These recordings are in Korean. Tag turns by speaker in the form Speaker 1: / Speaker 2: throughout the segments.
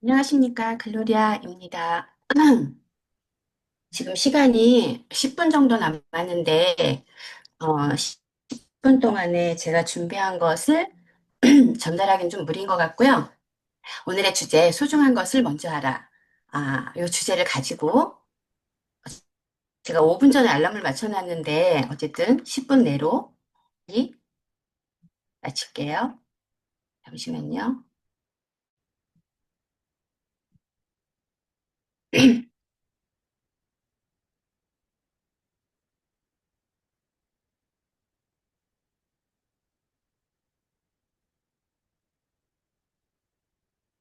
Speaker 1: 안녕하십니까. 글로리아입니다. 지금 시간이 10분 정도 남았는데, 10분 동안에 제가 준비한 것을 전달하기는 좀 무리인 것 같고요. 오늘의 주제, 소중한 것을 먼저 하라. 이 주제를 가지고 제가 5분 전에 알람을 맞춰놨는데, 어쨌든 10분 내로 마칠게요. 잠시만요.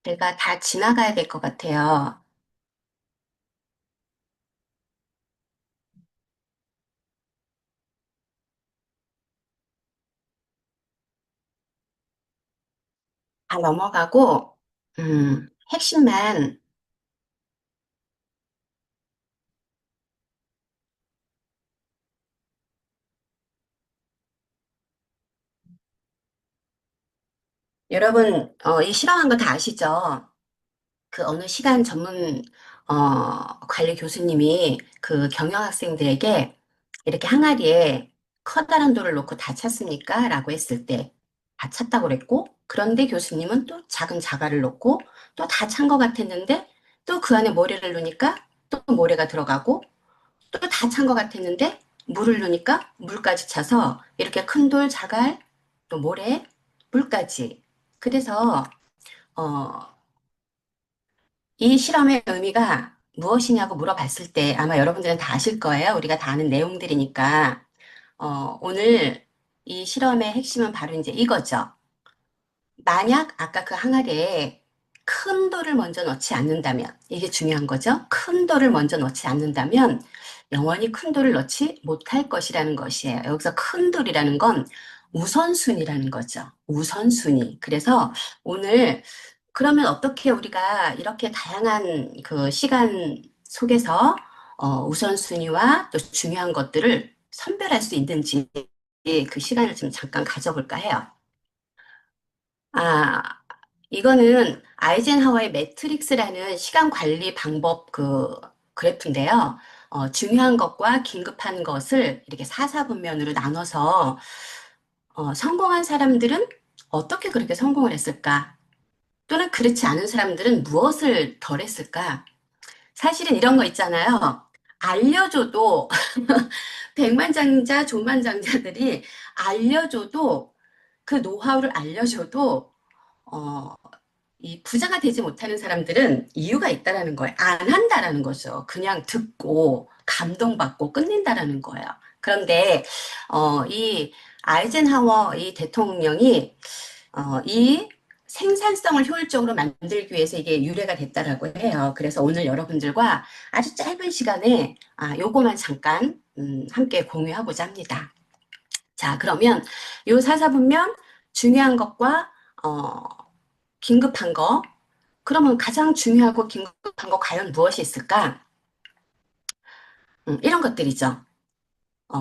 Speaker 1: 제가 다 지나가야 될 것 같아요. 다 넘어가고, 핵심만. 여러분, 이 실험한 거 다 아시죠? 그 어느 시간 전문, 관리 교수님이 그 경영학생들에게 이렇게 항아리에 커다란 돌을 놓고 다 찼습니까? 라고 했을 때 다 찼다고 그랬고, 그런데 교수님은 또 작은 자갈을 놓고 또 다 찬 것 같았는데 또 그 안에 모래를 넣으니까 또 모래가 들어가고 또 다 찬 것 같았는데 물을 넣으니까 물까지 차서 이렇게 큰 돌, 자갈, 또 모래, 물까지. 그래서 어, 이 실험의 의미가 무엇이냐고 물어봤을 때 아마 여러분들은 다 아실 거예요. 우리가 다 아는 내용들이니까. 오늘 이 실험의 핵심은 바로 이제 이거죠. 만약 아까 그 항아리에 큰 돌을 먼저 넣지 않는다면, 이게 중요한 거죠. 큰 돌을 먼저 넣지 않는다면 영원히 큰 돌을 넣지 못할 것이라는 것이에요. 여기서 큰 돌이라는 건 우선순위라는 거죠. 우선순위. 그래서 오늘 그러면 어떻게 우리가 이렇게 다양한 그 시간 속에서 우선순위와 또 중요한 것들을 선별할 수 있는지 그 시간을 좀 잠깐 가져볼까 해요. 아, 이거는 아이젠하워의 매트릭스라는 시간 관리 방법 그 그래프인데요. 중요한 것과 긴급한 것을 이렇게 사사분면으로 나눠서 성공한 사람들은 어떻게 그렇게 성공을 했을까? 또는 그렇지 않은 사람들은 무엇을 덜 했을까? 사실은 이런 거 있잖아요. 알려줘도 백만장자, 조만장자들이 알려줘도 그 노하우를 알려줘도 어, 이 부자가 되지 못하는 사람들은 이유가 있다라는 거예요. 안 한다라는 거죠. 그냥 듣고 감동받고 끝낸다라는 거예요. 그런데 이 아이젠하워 이 대통령이 이 생산성을 효율적으로 만들기 위해서 이게 유래가 됐다라고 해요. 그래서 오늘 여러분들과 아주 짧은 시간에 요거만 잠깐 함께 공유하고자 합니다. 자, 그러면 요 사사분면 중요한 것과 어, 긴급한 거. 그러면 가장 중요하고 긴급한 거 과연 무엇이 있을까? 이런 것들이죠.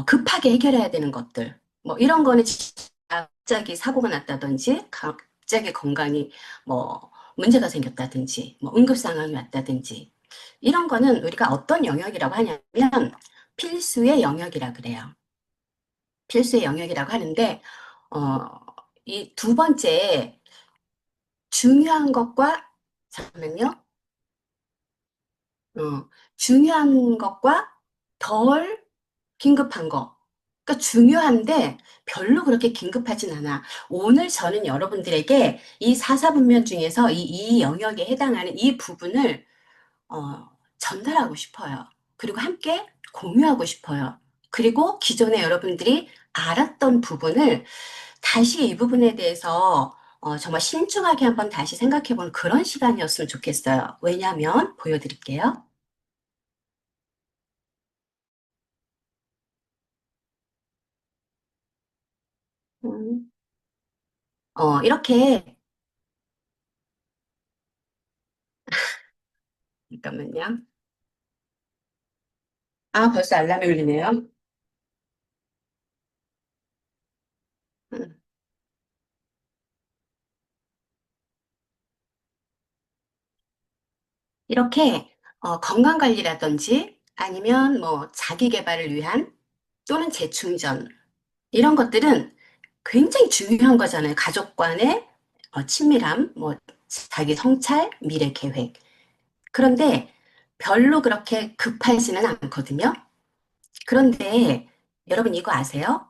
Speaker 1: 급하게 해결해야 되는 것들. 뭐 이런 거는 진짜 갑자기 사고가 났다든지, 갑자기 건강이 뭐 문제가 생겼다든지, 뭐 응급 상황이 왔다든지, 이런 거는 우리가 어떤 영역이라고 하냐면 필수의 영역이라 그래요. 필수의 영역이라고 하는데, 어, 이 두 번째 중요한 것과 잠깐만요. 중요한 것과 덜 긴급한 거. 그러니까 중요한데 별로 그렇게 긴급하진 않아. 오늘 저는 여러분들에게 이 사사분면 중에서 이 영역에 해당하는 이 부분을 전달하고 싶어요. 그리고 함께 공유하고 싶어요. 그리고 기존에 여러분들이 알았던 부분을 다시 이 부분에 대해서 정말 신중하게 한번 다시 생각해 보는 그런 시간이었으면 좋겠어요. 왜냐하면 보여드릴게요. 음, 이렇게, 잠깐만요. 벌써 알람이 울리네요. 음, 이렇게 건강 관리라든지 아니면 뭐 자기 개발을 위한 또는 재충전 이런 것들은 굉장히 중요한 거잖아요. 가족 간의 친밀함, 뭐 자기 성찰, 미래 계획. 그런데 별로 그렇게 급하지는 않거든요. 그런데 여러분 이거 아세요?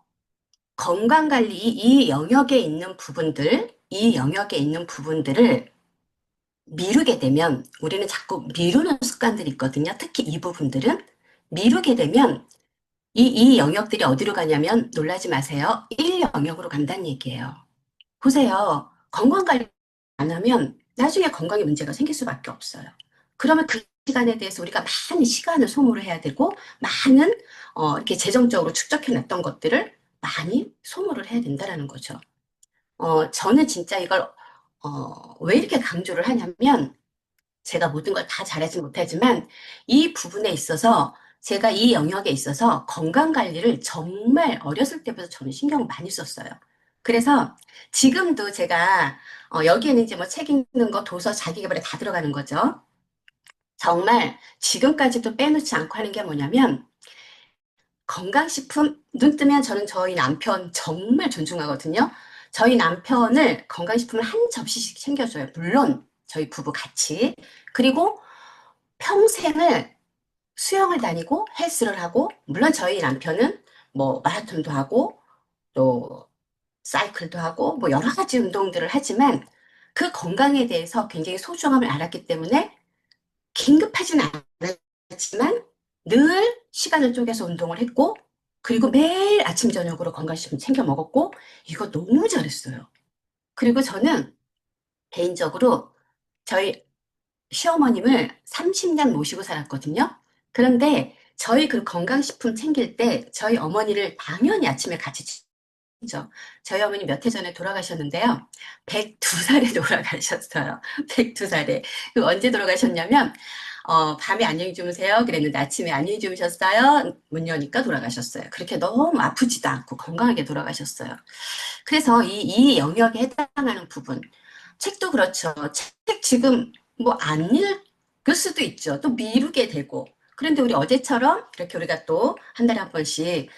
Speaker 1: 건강 관리 이 영역에 있는 부분들, 이 영역에 있는 부분들을 미루게 되면 우리는 자꾸 미루는 습관들이 있거든요. 특히 이 부분들은 미루게 되면 이 영역들이 어디로 가냐면 놀라지 마세요. 1영역으로 간다는 얘기예요. 보세요. 건강 관리 안 하면 나중에 건강에 문제가 생길 수밖에 없어요. 그러면 그 시간에 대해서 우리가 많은 시간을 소모를 해야 되고 많은 이렇게 재정적으로 축적해 놨던 것들을 많이 소모를 해야 된다라는 거죠. 저는 진짜 이걸 왜 이렇게 강조를 하냐면 제가 모든 걸 다 잘하지 못하지만 이 부분에 있어서 제가 이 영역에 있어서 건강 관리를 정말 어렸을 때부터 저는 신경을 많이 썼어요. 그래서 지금도 제가 여기에는 이제 뭐 책 읽는 거, 도서, 자기계발에 다 들어가는 거죠. 정말 지금까지도 빼놓지 않고 하는 게 뭐냐면 건강식품 눈 뜨면 저는 저희 남편 정말 존중하거든요. 저희 남편을 건강식품을 한 접시씩 챙겨줘요. 물론 저희 부부 같이. 그리고 평생을 수영을 다니고 헬스를 하고 물론 저희 남편은 뭐 마라톤도 하고 또 사이클도 하고 뭐 여러 가지 운동들을 하지만 그 건강에 대해서 굉장히 소중함을 알았기 때문에 긴급하진 않았지만 늘 시간을 쪼개서 운동을 했고 그리고 매일 아침 저녁으로 건강식품 챙겨 먹었고 이거 너무 잘했어요. 그리고 저는 개인적으로 저희 시어머님을 30년 모시고 살았거든요. 그런데 저희 그 건강식품 챙길 때 저희 어머니를 당연히 아침에 같이 죠. 저희 어머니 몇 해 전에 돌아가셨는데요. 102살에 돌아가셨어요. 102살에. 그 언제 돌아가셨냐면 밤에 안녕히 주무세요. 그랬는데 아침에 안녕히 주무셨어요. 문 여니까 돌아가셨어요. 그렇게 너무 아프지도 않고 건강하게 돌아가셨어요. 그래서 이 영역에 해당하는 부분, 책도 그렇죠. 책 지금 뭐 안 읽을 수도 있죠. 또 미루게 되고. 그런데 우리 어제처럼 이렇게 우리가 또 한 달에 한 번씩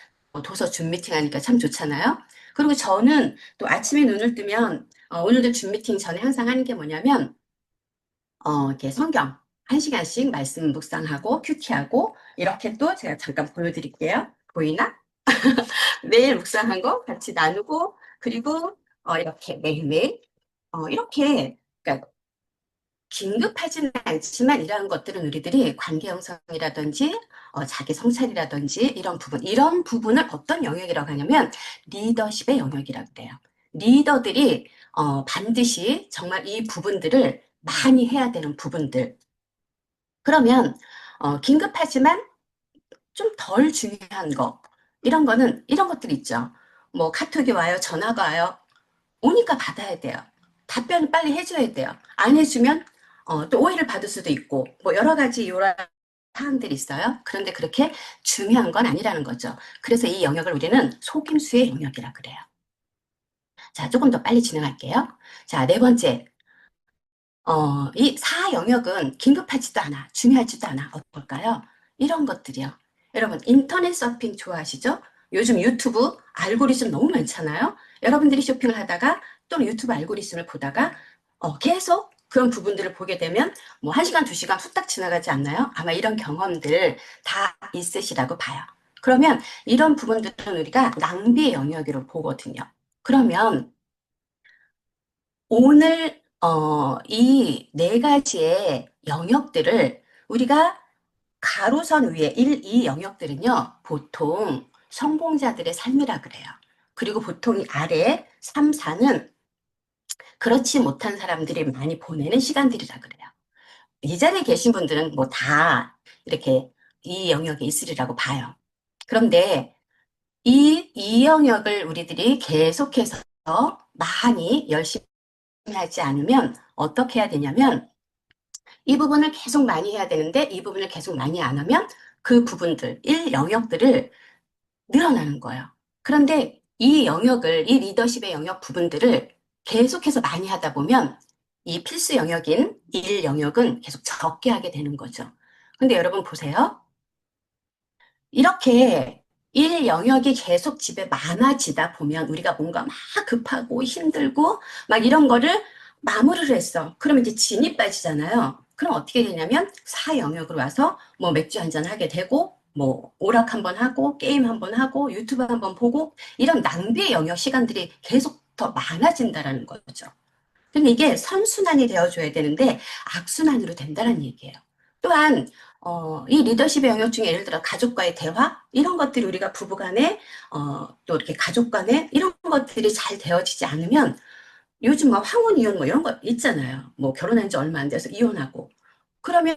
Speaker 1: 도서 줌 미팅 하니까 참 좋잖아요. 그리고 저는 또 아침에 눈을 뜨면 오늘도 줌 미팅 전에 항상 하는 게 뭐냐면 이렇게 성경 한 시간씩 말씀 묵상하고 큐티하고 이렇게 또 제가 잠깐 보여드릴게요. 보이나? 매일 묵상한 거 같이 나누고 그리고 이렇게 매일매일 이렇게 그러니까 긴급하지는 않지만 이러한 것들은 우리들이 관계 형성이라든지 자기 성찰이라든지 이런 부분을 어떤 영역이라고 하냐면 리더십의 영역이라고 그래요. 리더들이 반드시 정말 이 부분들을 많이 해야 되는 부분들. 그러면 긴급하지만 좀 덜 중요한 거 이런 거는 이런 것들 있죠. 뭐 카톡이 와요, 전화가 와요. 오니까 받아야 돼요. 답변을 빨리 해줘야 돼요. 안 해주면 또 오해를 받을 수도 있고 뭐 여러 가지 요런 사항들이 있어요. 그런데 그렇게 중요한 건 아니라는 거죠. 그래서 이 영역을 우리는 속임수의 영역이라 그래요. 자, 조금 더 빨리 진행할게요. 자, 네 번째. 이 사영역은 긴급하지도 않아, 중요하지도 않아. 어떨까요? 이런 것들이요. 여러분, 인터넷 서핑 좋아하시죠? 요즘 유튜브 알고리즘 너무 많잖아요. 여러분들이 쇼핑을 하다가 또는 유튜브 알고리즘을 보다가 계속 그런 부분들을 보게 되면 뭐 1시간, 2시간 후딱 지나가지 않나요? 아마 이런 경험들 다 있으시라고 봐요. 그러면 이런 부분들은 우리가 낭비의 영역으로 보거든요. 그러면 오늘 이 네 가지의 영역들을 우리가 가로선 위에 1, 이 영역들은요, 보통 성공자들의 삶이라 그래요. 그리고 보통 이 아래 3, 4는 그렇지 못한 사람들이 많이 보내는 시간들이라 그래요. 이 자리에 계신 분들은 뭐 다 이렇게 이 영역에 있으리라고 봐요. 그런데 이 영역을 우리들이 계속해서 많이 열심히 하지 않으면 어떻게 해야 되냐면 이 부분을 계속 많이 해야 되는데 이 부분을 계속 많이 안 하면 그 부분들, 일 영역들을 늘어나는 거예요. 그런데 이 리더십의 영역 부분들을 계속해서 많이 하다 보면 이 필수 영역인 일 영역은 계속 적게 하게 되는 거죠. 근데 여러분 보세요. 이렇게 일 영역이 계속 집에 많아지다 보면 우리가 뭔가 막 급하고 힘들고 막 이런 거를 마무리를 했어. 그러면 이제 진이 빠지잖아요. 그럼 어떻게 되냐면 사 영역으로 와서 뭐 맥주 한잔 하게 되고 뭐 오락 한번 하고 게임 한번 하고 유튜브 한번 보고 이런 낭비의 영역 시간들이 계속 더 많아진다라는 거죠. 근데 이게 선순환이 되어줘야 되는데 악순환으로 된다는 얘기예요. 또한 이 리더십의 영역 중에 예를 들어 가족과의 대화 이런 것들이 우리가 부부간에 또 이렇게 가족간에 이런 것들이 잘 되어지지 않으면 요즘 뭐 황혼 이혼 뭐 이런 거 있잖아요. 뭐 결혼한 지 얼마 안 돼서 이혼하고 그러면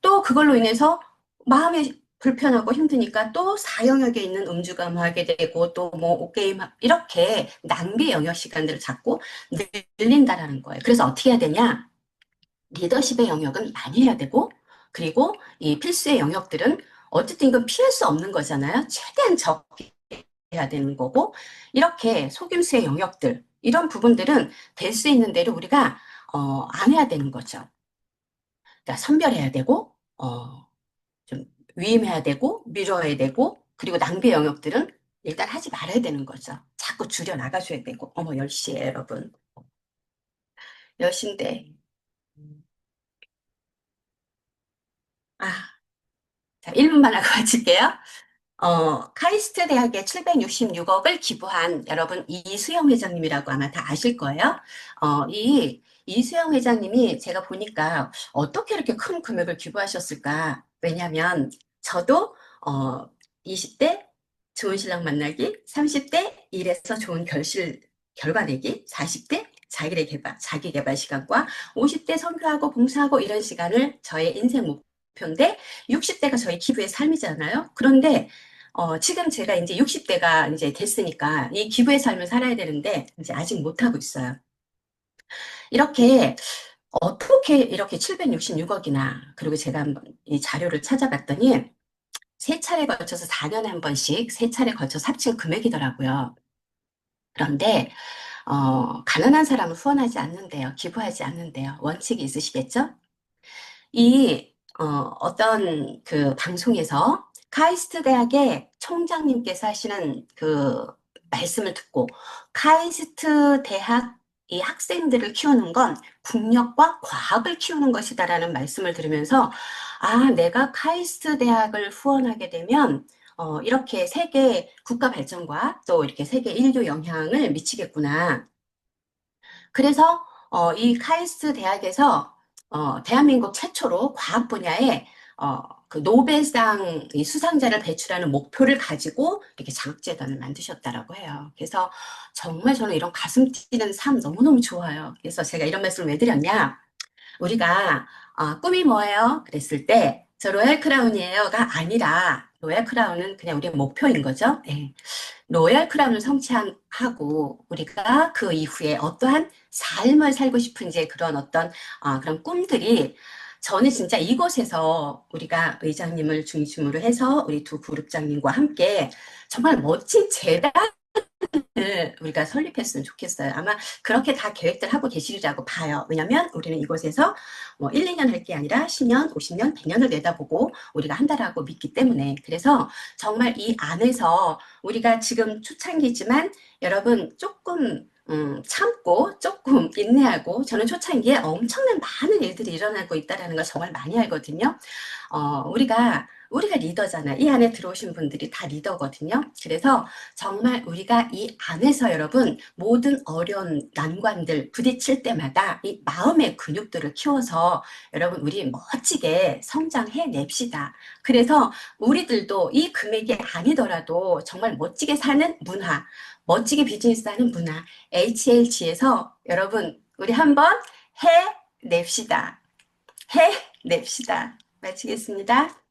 Speaker 1: 또 그걸로 인해서 마음이 불편하고 힘드니까 또 사영역에 있는 음주감 하게 되고 또 뭐 게임 이렇게 낭비 영역 시간들을 자꾸 늘린다라는 거예요. 그래서 어떻게 해야 되냐? 리더십의 영역은 많이 해야 되고 그리고 이 필수의 영역들은 어쨌든 이건 피할 수 없는 거잖아요. 최대한 적게 해야 되는 거고 이렇게 속임수의 영역들 이런 부분들은 될 수 있는 대로 우리가 안 해야 되는 거죠. 그러니까 선별해야 되고 좀 위임해야 되고 미뤄야 되고 그리고 낭비 영역들은 일단 하지 말아야 되는 거죠. 자꾸 줄여 나가줘야 되고 어머 10시에 여러분 10시인데 아, 자 1분만 하고 마칠게요. 카이스트 대학에 766억을 기부한 여러분 이수영 회장님이라고 아마 다 아실 거예요. 이 이수영 회장님이 제가 보니까 어떻게 이렇게 큰 금액을 기부하셨을까? 왜냐하면 저도 20대 좋은 신랑 만나기, 30대 일에서 좋은 결과 내기, 40대 자기 개발 시간과 50대 선교하고 봉사하고 이런 시간을 저의 인생 목표인데 60대가 저희 기부의 삶이잖아요. 그런데 지금 제가 이제 60대가 이제 됐으니까 이 기부의 삶을 살아야 되는데 이제 아직 못하고 있어요. 이렇게 어떻게 이렇게 766억이나 그리고 제가 한번 이 자료를 찾아봤더니 세 차례 걸쳐서 4년에 한 번씩 세 차례 걸쳐서 합친 금액이더라고요. 그런데 가난한 사람을 후원하지 않는데요. 기부하지 않는데요. 원칙이 있으시겠죠? 어떤 그 방송에서 카이스트 대학의 총장님께서 하시는 그 말씀을 듣고 카이스트 대학 이 학생들을 키우는 건 국력과 과학을 키우는 것이다라는 말씀을 들으면서 아, 내가 카이스트 대학을 후원하게 되면 이렇게 세계 국가 발전과 또 이렇게 세계 인류 영향을 미치겠구나. 그래서 이 카이스트 대학에서 대한민국 최초로 과학 분야에 그 노벨상 이 수상자를 배출하는 목표를 가지고 이렇게 장학재단을 만드셨다라고 해요. 그래서 정말 저는 이런 가슴 뛰는 삶 너무너무 좋아요. 그래서 제가 이런 말씀을 왜 드렸냐? 우리가 꿈이 뭐예요? 그랬을 때 저 로얄 크라운이에요가 아니라 로얄 크라운은 그냥 우리의 목표인 거죠. 예. 로얄 크라운을 성취하고 우리가 그 이후에 어떠한 삶을 살고 싶은지 그런 어떤 그런 꿈들이 저는 진짜 이곳에서 우리가 의장님을 중심으로 해서 우리 두 그룹장님과 함께 정말 멋진 재단 우리가 설립했으면 좋겠어요. 아마 그렇게 다 계획들 하고 계시리라고 봐요. 왜냐면 우리는 이곳에서 뭐 1, 2년 할 게 아니라 10년, 50년, 100년을 내다보고 우리가 한다라고 믿기 때문에 그래서 정말 이 안에서 우리가 지금 초창기지만 여러분 조금 참고 조금 인내하고 저는 초창기에 엄청난 많은 일들이 일어나고 있다는 걸 정말 많이 알거든요. 우리가 리더잖아. 이 안에 들어오신 분들이 다 리더거든요. 그래서 정말 우리가 이 안에서 여러분 모든 어려운 난관들 부딪힐 때마다 이 마음의 근육들을 키워서 여러분 우리 멋지게 성장해 냅시다. 그래서 우리들도 이 금액이 아니더라도 정말 멋지게 사는 문화, 멋지게 비즈니스 하는 문화, HLG에서 여러분 우리 한번 해냅시다. 해냅시다. 마치겠습니다.